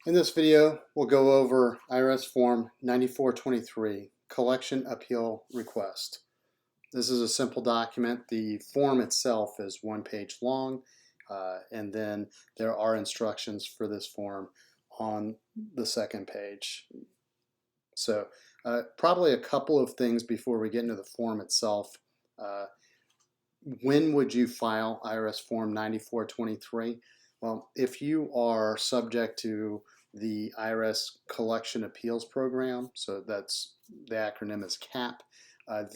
In this video, we'll go over IRS Form 9423, Collection Appeal Request. This is a simple document. The form itself is 1 page long, and then there are instructions for this form on the second page. So probably a couple of things before we get into the form itself. When would you file IRS Form 9423? Well, if you are subject to the IRS Collection Appeals Program, so that's the acronym is CAP,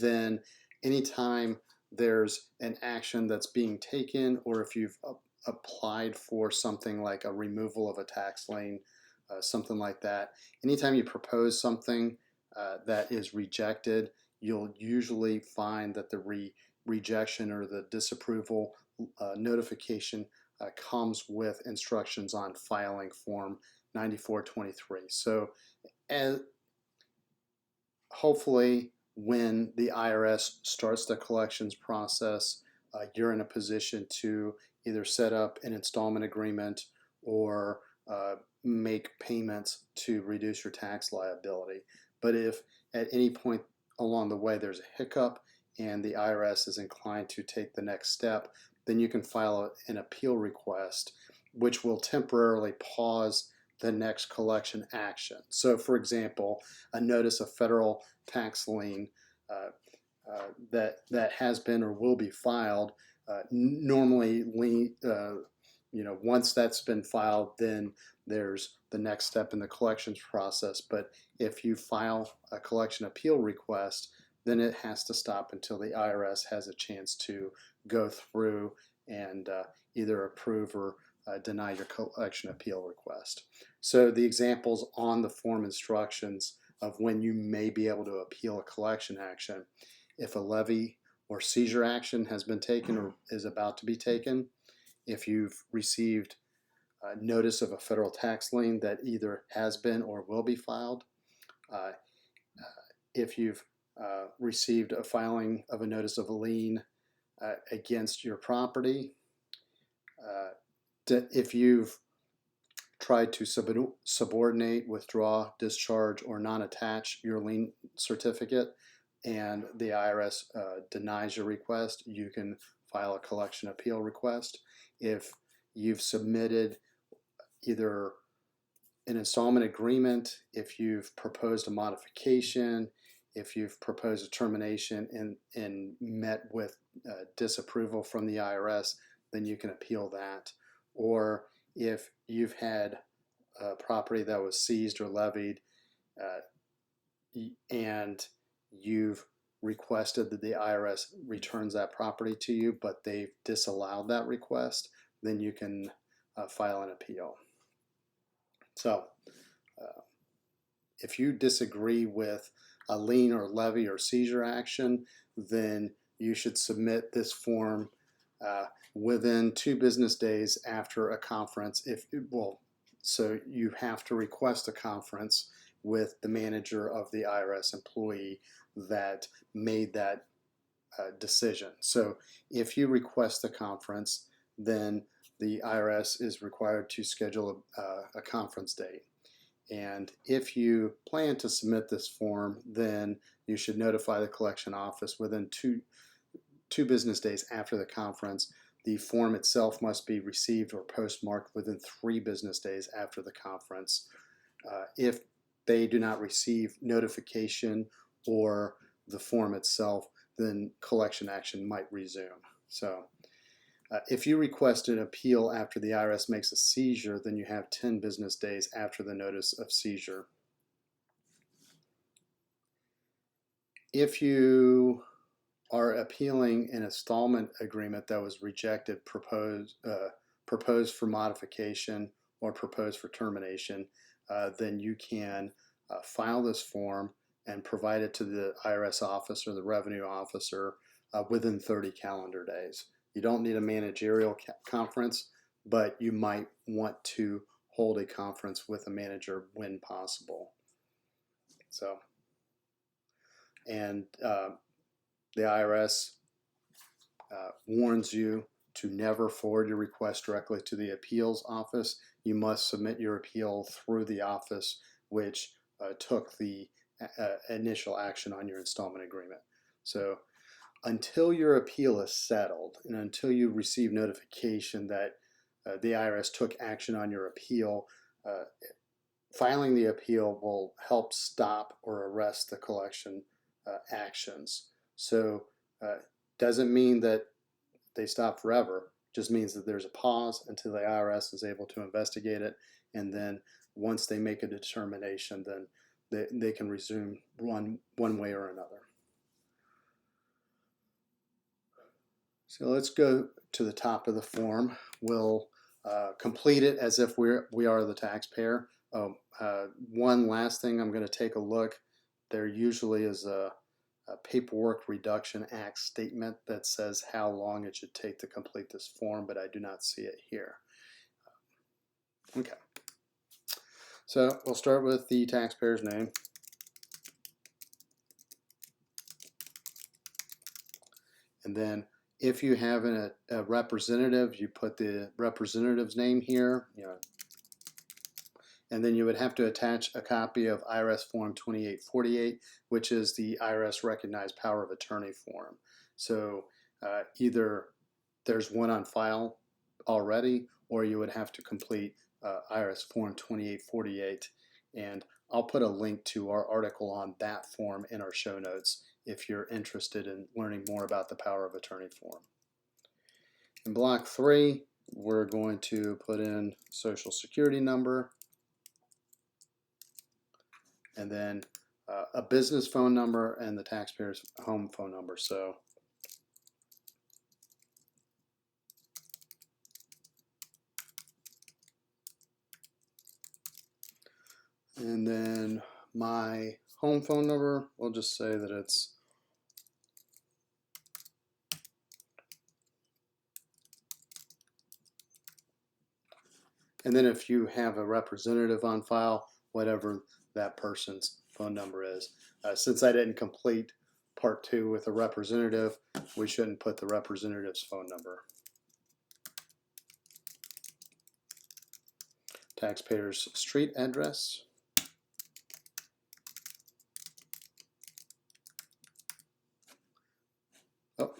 then anytime there's an action that's being taken, or if you've applied for something like a removal of a tax lien, something like that, anytime you propose something that is rejected, you'll usually find that the rejection or the disapproval notification comes with instructions on filing Form 9423. So as, hopefully when the IRS starts the collections process, you're in a position to either set up an installment agreement or make payments to reduce your tax liability. But if at any point along the way there's a hiccup and the IRS is inclined to take the next step, then you can file an appeal request, which will temporarily pause the next collection action. So for example, a notice of federal tax lien that has been or will be filed, normally once that's been filed, then there's the next step in the collections process. But if you file a collection appeal request, then it has to stop until the IRS has a chance to go through and either approve or deny your collection appeal request. So the examples on the form instructions of when you may be able to appeal a collection action: if a levy or seizure action has been taken or is about to be taken, if you've received notice of a federal tax lien that either has been or will be filed, if you've received a filing of a notice of a lien against your property, if you've tried to subordinate, withdraw, discharge, or non-attach your lien certificate and the IRS denies your request, you can file a collection appeal request. If you've submitted either an installment agreement, if you've proposed a modification, if you've proposed a termination and met with disapproval from the IRS, then you can appeal that. Or if you've had a property that was seized or levied and you've requested that the IRS returns that property to you, but they've disallowed that request, then you can file an appeal. So if you disagree with a lien or levy or seizure action, then you should submit this form within 2 business days after a conference. So you have to request a conference with the manager of the IRS employee that made that decision. So if you request a conference, then the IRS is required to schedule a conference date. And if you plan to submit this form, then you should notify the collection office within two business days after the conference. The form itself must be received or postmarked within 3 business days after the conference. If they do not receive notification or the form itself, then collection action might resume. So if you request an appeal after the IRS makes a seizure, then you have 10 business days after the notice of seizure. If you are appealing an installment agreement that was rejected, proposed for modification, or proposed for termination, then you can file this form and provide it to the IRS office or the revenue officer within 30 calendar days. You don't need a managerial conference, but you might want to hold a conference with a manager when possible. So, and the IRS warns you to never forward your request directly to the appeals office. you must submit your appeal through the office which took the initial action on your installment agreement. So until your appeal is settled and until you receive notification that the IRS took action on your appeal, filing the appeal will help stop or arrest the collection actions. So doesn't mean that they stop forever. It just means that there's a pause until the IRS is able to investigate it, and then once they make a determination, then they can resume one way or another. So let's go to the top of the form. We'll complete it as if we are the taxpayer. One last thing, I'm going to take a look. There usually is a Paperwork Reduction Act statement that says how long it should take to complete this form, but I do not see it here. Okay. So we'll start with the taxpayer's name. And then if you have a representative, you put the representative's name here, and then you would have to attach a copy of IRS Form 2848, which is the IRS Recognized Power of Attorney form. So either there's one on file already, or you would have to complete IRS Form 2848. And I'll put a link to our article on that form in our show notes if you're interested in learning more about the Power of Attorney form. In block 3, we're going to put in Social Security number, and then a business phone number and the taxpayer's home phone number. So and then my home phone number, we'll just say that it's and then if you have a representative on file, whatever that person's phone number is. Since I didn't complete part 2 with a representative, we shouldn't put the representative's phone number. Taxpayer's street address. Oh,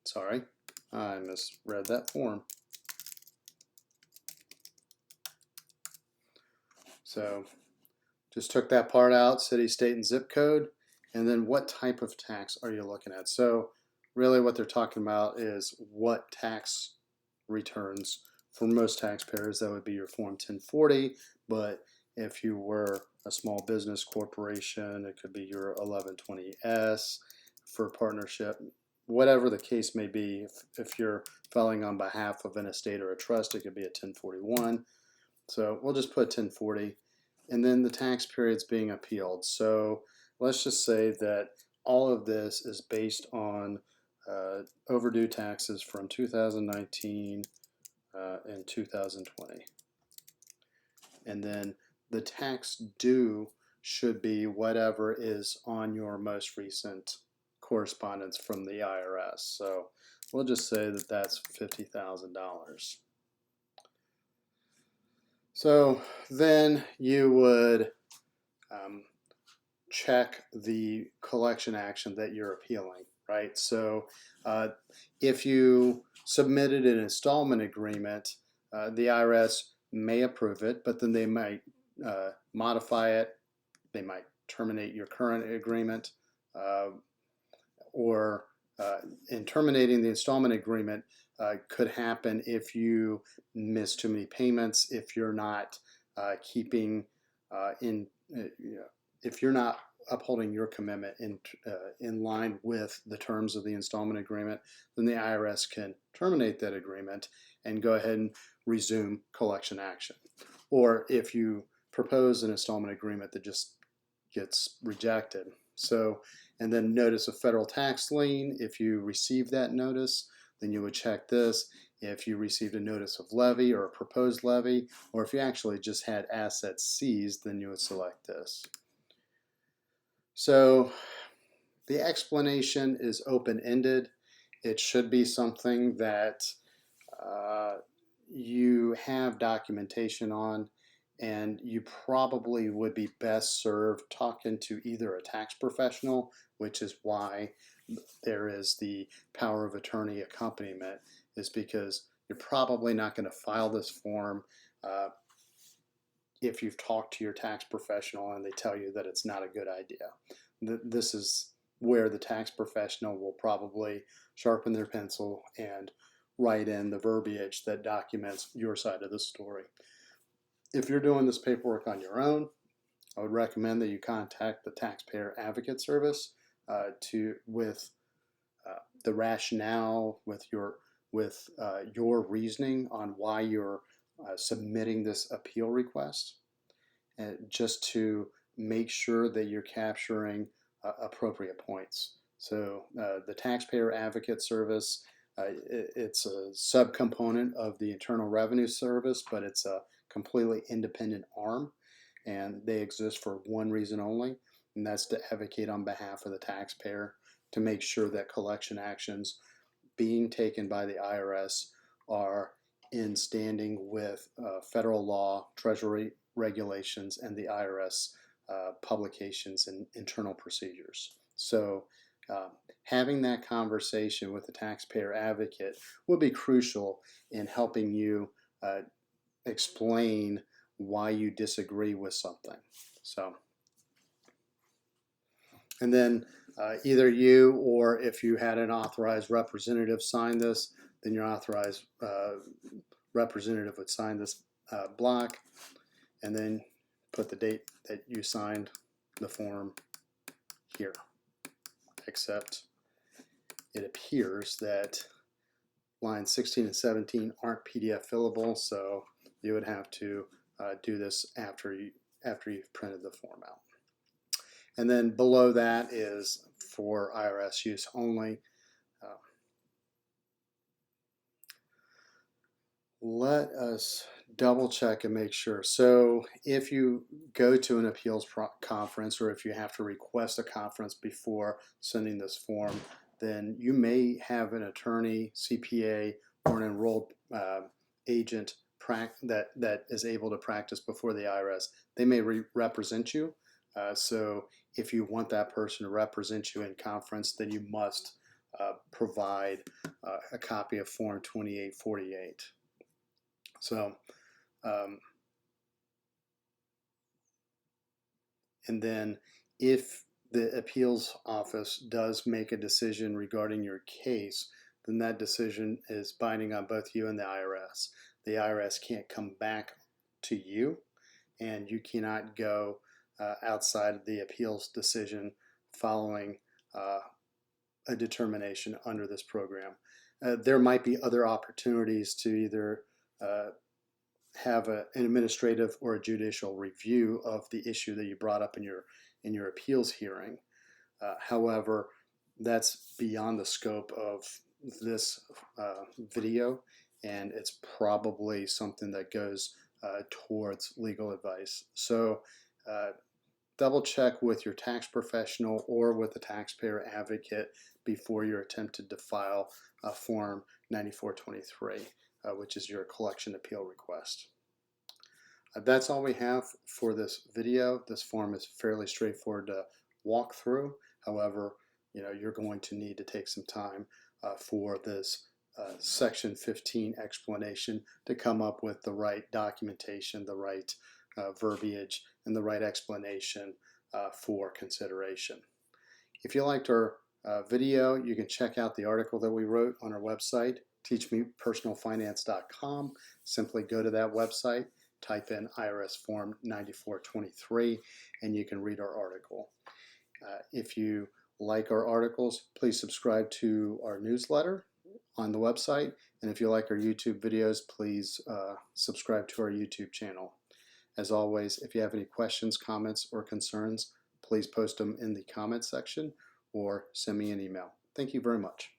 sorry, I misread that form. So just took that part out, city, state, and zip code, and then what type of tax are you looking at? So really what they're talking about is what tax returns. For most taxpayers, that would be your Form 1040, but if you were a small business corporation, it could be your 1120S. For partnership, whatever the case may be. If you're filing on behalf of an estate or a trust, it could be a 1041. So we'll just put 1040. And then the tax period's being appealed. So let's just say that all of this is based on overdue taxes from 2019 and 2020. And then the tax due should be whatever is on your most recent correspondence from the IRS. So we'll just say that that's $50,000. So then you would check the collection action that you're appealing, right? So if you submitted an installment agreement, the IRS may approve it, but then they might modify it. They might terminate your current agreement, or in terminating the installment agreement could happen if you miss too many payments, if you're not keeping if you're not upholding your commitment in line with the terms of the installment agreement, then the IRS can terminate that agreement and go ahead and resume collection action. Or if you propose an installment agreement that just gets rejected. So, and then notice of federal tax lien, if you receive that notice, then you would check this. If you received a notice of levy or a proposed levy, or if you actually just had assets seized, then you would select this. So the explanation is open-ended. It should be something that you have documentation on, and you probably would be best served talking to either a tax professional, which is why there is the power of attorney accompaniment, is because you're probably not going to file this form if you've talked to your tax professional and they tell you that it's not a good idea. This is where the tax professional will probably sharpen their pencil and write in the verbiage that documents your side of the story. If you're doing this paperwork on your own, I would recommend that you contact the Taxpayer Advocate Service with the rationale, with your reasoning on why you're submitting this appeal request, and just to make sure that you're capturing appropriate points. So the Taxpayer Advocate Service, it's a subcomponent of the Internal Revenue Service, but it's a completely independent arm, and they exist for one reason only, and that's to advocate on behalf of the taxpayer to make sure that collection actions being taken by the IRS are in standing with federal law, Treasury regulations, and the IRS publications and internal procedures. So having that conversation with the taxpayer advocate will be crucial in helping you explain why you disagree with something. So, and then either you, or if you had an authorized representative sign this, then your authorized representative would sign this block, and then put the date that you signed the form here. Except it appears that lines 16 and 17 aren't PDF fillable, so you would have to do this after you've printed the form out. And then below that is for IRS use only. Let us double check and make sure. So if you go to an appeals conference, or if you have to request a conference before sending this form, then you may have an attorney, CPA, or an enrolled agent that is able to practice before the IRS. They may represent you. So if you want that person to represent you in conference, then you must provide a copy of Form 2848. So, and then if the appeals office does make a decision regarding your case, then that decision is binding on both you and the IRS. The IRS can't come back to you, and you cannot go outside of the appeals decision following a determination under this program. There might be other opportunities to either have an administrative or a judicial review of the issue that you brought up in your appeals hearing. However, that's beyond the scope of this video, and it's probably something that goes towards legal advice. So double check with your tax professional or with the taxpayer advocate before you're attempted to file Form 9423. Which is your collection appeal request. That's all we have for this video. This form is fairly straightforward to walk through. However, you're going to need to take some time for this Section 15 explanation to come up with the right documentation, the right verbiage, and the right explanation for consideration. If you liked our video, you can check out the article that we wrote on our website, teachmepersonalfinance.com. Simply go to that website, type in IRS Form 9423, and you can read our article. If you like our articles, please subscribe to our newsletter on the website. And if you like our YouTube videos, please subscribe to our YouTube channel. As always, if you have any questions, comments, or concerns, please post them in the comments section or send me an email. Thank you very much.